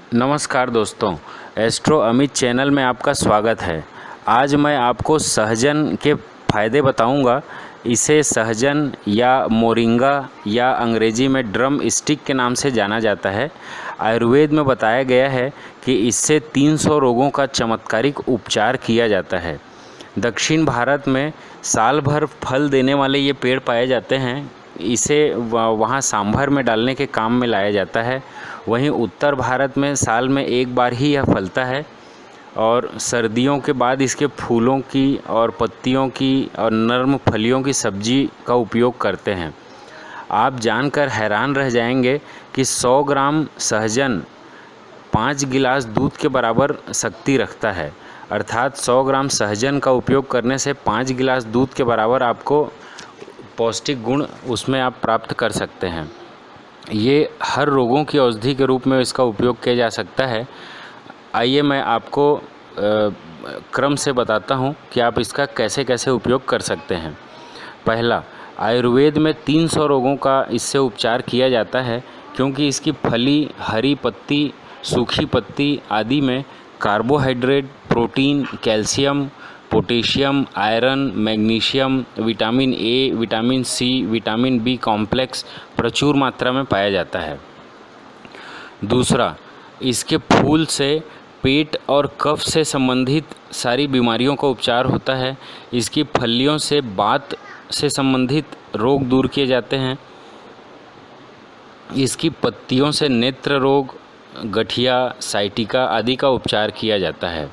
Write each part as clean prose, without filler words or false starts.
नमस्कार दोस्तों, astro Amit channel में आपका स्वागत है। आज मैं आपको सहजन के फ़ायदे बताऊंगा। इसे सहजन या मोरिंगा या अंग्रेजी में ड्रम स्टिक के नाम से जाना जाता है। आयुर्वेद में बताया गया है कि इससे 300 रोगों का चमत्कारिक उपचार किया जाता है। दक्षिण भारत में साल भर फल देने वाले ये पेड़ पाए जाते हैं। इसे वहाँ सांभर में डालने के काम में लाया जाता है। वहीं उत्तर भारत में साल में एक बार ही यह फलता है और सर्दियों के बाद इसके फूलों की और पत्तियों की और नर्म फलियों की सब्जी का उपयोग करते हैं। आप जानकर हैरान रह जाएंगे कि 100 ग्राम सहजन 5 गिलास दूध के बराबर शक्ति रखता है। अर्थात 100 ग्राम सहजन का उपयोग करने से 5 गिलास दूध के बराबर आपको पौष्टिक गुण उसमें आप प्राप्त कर सकते हैं। ये हर रोगों की औषधि के रूप में इसका उपयोग किया जा सकता है। आइए मैं आपको क्रम से बताता हूँ कि आप इसका कैसे कैसे उपयोग कर सकते हैं। पहला, आयुर्वेद में 300 रोगों का इससे उपचार किया जाता है क्योंकि इसकी फली, हरी पत्ती, सूखी पत्ती आदि में carbohydrate, protein, calcium, potassium, iron, magnesium, vitamin A, vitamin C, vitamin B complex प्रचुर मात्रा में पाया जाता है। दूसरा, इसके फूल से पेट और कफ से संबंधित सारी बीमारियों का उपचार होता है। इसकी फलियों से वात से संबंधित रोग दूर किए जाते हैं। इसकी पत्तियों से नेत्र रोग, गठिया, साइटिका आदि का उपचार किया जाता है।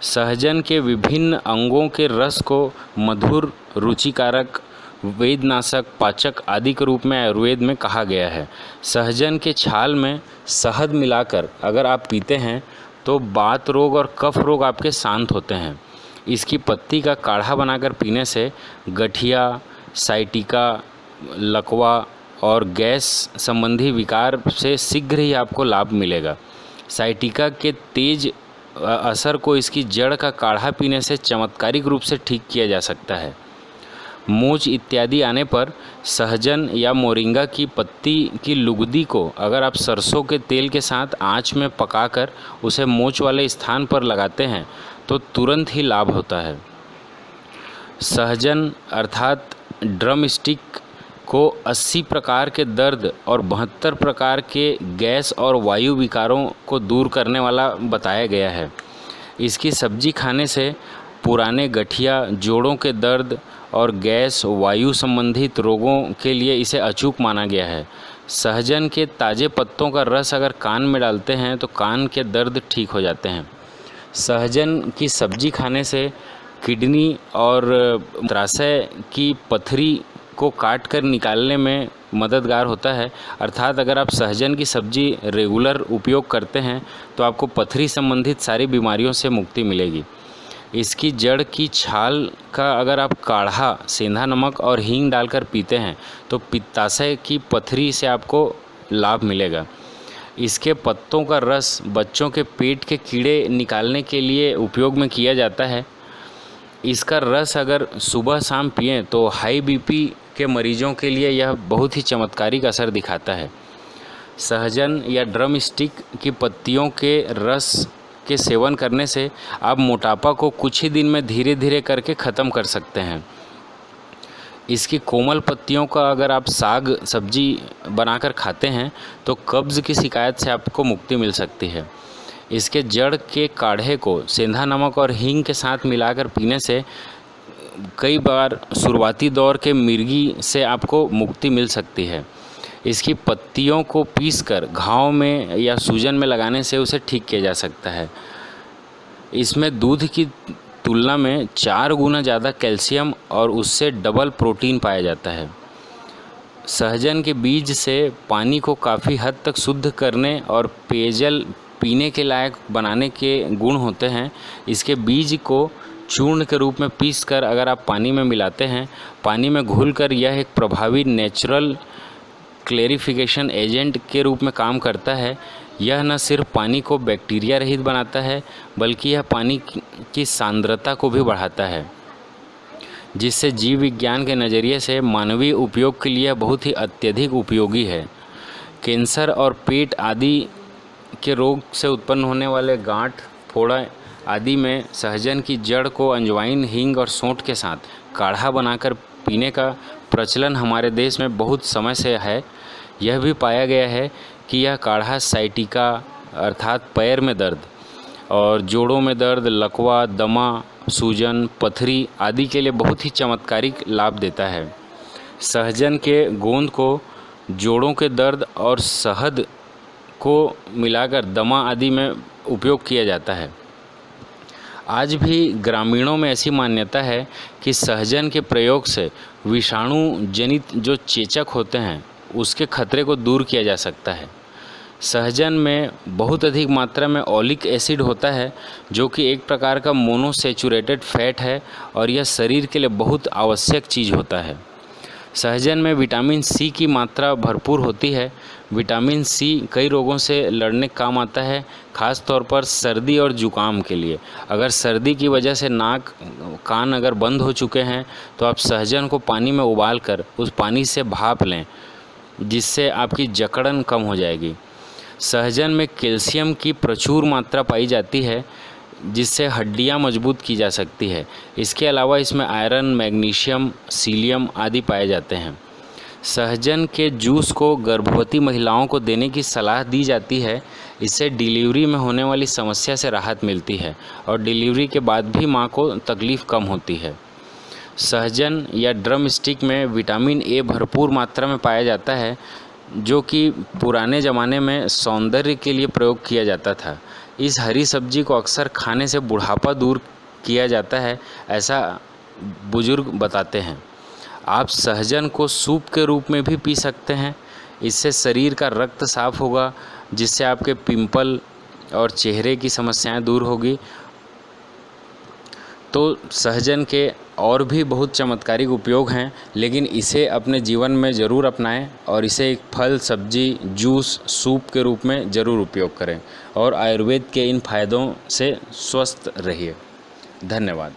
सहजन के विभिन्न अंगों के रस को मधुर, रुचिकारक, वेदनाशक, पाचक आदि के रूप में आयुर्वेद में कहा गया है। सहजन के छाल में शहद मिलाकर अगर आप पीते हैं तो वात रोग और कफ रोग आपके शांत होते हैं। इसकी पत्ती का काढ़ा बनाकर पीने से गठिया, साइटिका, लकवा और गैस संबंधी विकार से शीघ्र ही आपको लाभ मिलेगा। साइटिका के तेज असर को इसकी जड़ का काढ़ा पीने से चमत्कारिक रूप से ठीक किया जा सकता है। मोच इत्यादि आने पर सहजन या मोरिंगा की पत्ती की लुगदी को अगर आप सरसों के तेल के साथ आंच में पकाकर उसे मोच वाले स्थान पर लगाते हैं तो तुरंत ही लाभ होता है। सहजन अर्थात ड्रम स्टिक को 80 प्रकार के दर्द और 72 प्रकार के गैस और वायु विकारों को दूर करने वाला बताया गया है। इसकी सब्जी खाने से पुराने गठिया, जोड़ों के दर्द और गैस, वायु संबंधित रोगों के लिए इसे अचूक माना गया है। सहजन के ताज़े पत्तों का रस अगर कान में डालते हैं तो कान के दर्द ठीक हो जाते हैं। सहजन की सब्जी खाने से किडनी और मूत्राशय की पथरी को काट कर निकालने में मददगार होता है। अर्थात अगर आप सहजन की सब्जी रेगुलर उपयोग करते हैं तो आपको पथरी संबंधित सारी बीमारियों से मुक्ति मिलेगी। इसकी जड़ की छाल का अगर आप काढ़ा सेंधा नमक और हींग डालकर पीते हैं तो पित्ताशय की पथरी से आपको लाभ मिलेगा। इसके पत्तों का रस बच्चों के पेट के कीड़े निकालने के लिए उपयोग में किया जाता है। इसका रस अगर सुबह शाम पिएं तो हाई बीपी के मरीजों के लिए यह बहुत ही चमत्कारिक असर दिखाता है। सहजन या ड्रम स्टिक की पत्तियों के रस के सेवन करने से आप मोटापा को कुछ ही दिन में धीरे धीरे करके ख़त्म कर सकते हैं। इसकी कोमल पत्तियों का अगर आप साग सब्जी बनाकर खाते हैं तो कब्ज़ की शिकायत से आपको मुक्ति मिल सकती है। इसके जड़ के काढ़े को सेंधा नमक और हींग के साथ मिलाकर पीने से कई बार शुरुआती दौर के मिर्गी से आपको मुक्ति मिल सकती है। इसकी पत्तियों को पीसकर घाव में या सूजन में लगाने से उसे ठीक किया जा सकता है। इसमें दूध की तुलना में 4 गुना ज़्यादा कैल्शियम और उससे डबल प्रोटीन पाया जाता है। सहजन के बीज से पानी को काफ़ी हद तक शुद्ध करने और पेयजल पीने के लायक बनाने के गुण होते हैं। इसके बीज को चूर्ण के रूप में पीसकर अगर आप पानी में मिलाते हैं, पानी में घुलकर यह एक प्रभावी नेचुरल क्लेरिफिकेशन एजेंट के रूप में काम करता है। यह न सिर्फ पानी को बैक्टीरिया रहित बनाता है बल्कि यह पानी की सांद्रता को भी बढ़ाता है, जिससे जीव विज्ञान के नज़रिए से मानवीय उपयोग के लिए बहुत ही अत्यधिक उपयोगी है। कैंसर और पेट आदि के रोग से उत्पन्न होने वाले गांठ, फोड़ा आदि में सहजन की जड़ को अजवाइन, हींग और सौंठ के साथ काढ़ा बनाकर पीने का प्रचलन हमारे देश में बहुत समय से है। यह भी पाया गया है कि यह काढ़ा साइटिका अर्थात पैर में दर्द और जोड़ों में दर्द, लकवा, दमा, सूजन, पथरी आदि के लिए बहुत ही चमत्कारिक लाभ देता है। सहजन के गोंद को जोड़ों के दर्द और शहद को मिलाकर दमा आदि में उपयोग किया जाता है। आज भी ग्रामीणों में ऐसी मान्यता है कि सहजन के प्रयोग से विषाणु जनित जो चेचक होते हैं उसके खतरे को दूर किया जा सकता है। सहजन में बहुत अधिक मात्रा में ओलिक एसिड होता है जो कि एक प्रकार का मोनोसैचुरेटेड फैट है और यह शरीर के लिए बहुत आवश्यक चीज़ होता है। सहजन में विटामिन सी की मात्रा भरपूर होती है। विटामिन सी कई रोगों से लड़ने काम आता है, ख़ास तौर पर सर्दी और जुकाम के लिए। अगर सर्दी की वजह से नाक कान अगर बंद हो चुके हैं तो आप सहजन को पानी में उबाल कर उस पानी से भाप लें, जिससे आपकी जकड़न कम हो जाएगी। सहजन में कैल्शियम की प्रचुर मात्रा पाई जाती है जिससे हड्डियां मजबूत की जा सकती है। इसके अलावा इसमें आयरन, मैग्नीशियम, सीलियम आदि पाए जाते हैं। सहजन के जूस को गर्भवती महिलाओं को देने की सलाह दी जाती है। इससे डिलीवरी में होने वाली समस्या से राहत मिलती है और डिलीवरी के बाद भी मां को तकलीफ़ कम होती है। सहजन या ड्रम स्टिक में विटामिन ए भरपूर मात्रा में पाया जाता है जो कि पुराने ज़माने में सौंदर्य के लिए प्रयोग किया जाता था। इस हरी सब्जी को अक्सर खाने से बुढ़ापा दूर किया जाता है, ऐसा बुजुर्ग बताते हैं। आप सहजन को सूप के रूप में भी पी सकते हैं। इससे शरीर का रक्त साफ होगा जिससे आपके पिंपल और चेहरे की समस्याएं दूर होगी। तो सहजन के और भी बहुत चमत्कारिक उपयोग हैं, लेकिन इसे अपने जीवन में ज़रूर अपनाएं और इसे एक फल, सब्जी, जूस, सूप के रूप में ज़रूर उपयोग करें और आयुर्वेद के इन फायदों से स्वस्थ रहिए। धन्यवाद।